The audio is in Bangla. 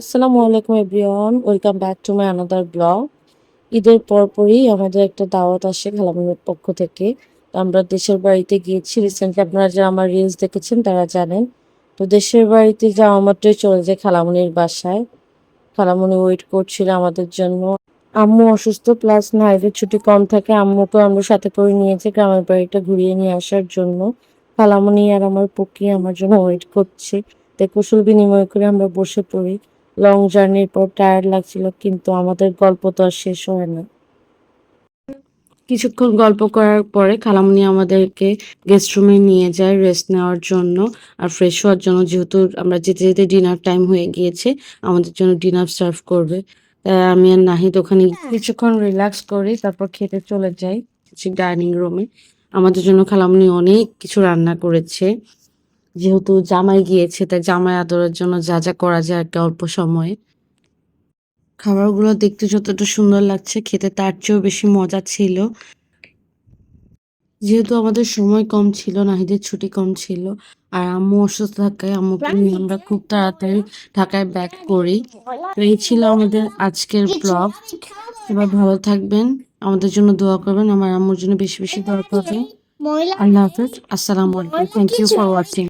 আসসালামু আলাইকুম everyone, welcome back to my another blog. ঈদের পরপরই আমাদের একটা দাওয়াত আসে খালামণির পক্ষ থেকে। তো আমরা দেশের বাড়িতে গিয়েছি রিসেন্টলি, আপনারা যারা আমার রিলস দেখেছেন তারা জানেন। তো দেশের বাড়িতে যাওয়া মাত্রই চলে যায় খালামণির বাসায়। খালামণি ওয়েট করছিল আমাদের জন্য। আম্মু অসুস্থ, প্লাস নাইটের ছুটি কম থাকে, আম্মুকে আমরা সাথে করে নিয়েছে গ্রামের বাড়িটা ঘুরিয়ে নিয়ে আসার জন্য। খালামণি আর আমার পক্ষী আমার জন্য ওয়েট করছে। তাই কুশল বিনিময় করে আমরা বসে পড়ি। লং জার্নির পর টায়ার্ড লাগছিল, কিন্তু আমাদের গল্প তো আর শেষ হয় না। কিছুক্ষণ গল্প করার পরে খালামণি আমাদেরকে গেস্ট রুমে নিয়ে যায় রেস্ট নেওয়ার জন্য আর ফ্রেশ হওয়ার জন্য, যেহেতু আমরা যেতে যেতে ডিনার টাইম হয়ে গিয়েছে, আমাদের জন্য ডিনার সার্ভ করবে। তাই আমি আর নাহিদ ওখানে কিছুক্ষণ রিল্যাক্স করি, তারপর খেতে চলে যাই ডাইনিং রুমে। আমাদের জন্য খালামণি অনেক কিছু রান্না করেছে। যেহেতু জামাই গিয়েছে, তাই জামাই আদরের জন্য যা যা করা যায় একটা অল্প সময়ে। খাবারগুলো দেখতে যতটা সুন্দর লাগছে, খেতে তার চেয়েও বেশি মজা ছিল। যেহেতু আমাদের সময় কম ছিল, নাহিদের ছুটি কম ছিল, আর আম্মু অসুস্থ থাকায় আম্মুকে নিয়ে আমরা খুব তাড়াতাড়ি ঢাকায় ব্যাক করি। তো এই ছিল আমাদের আজকের ব্লগ। সবাই ভালো থাকবেন, আমাদের জন্য দোয়া করবেন, আমার আম্মুর জন্য বেশি বেশি দোয়া করবেন। আল্লাহ হাফেজ, আসসালামু আলাইকুম, থ্যাংক ইউ ফর ওয়াচিং।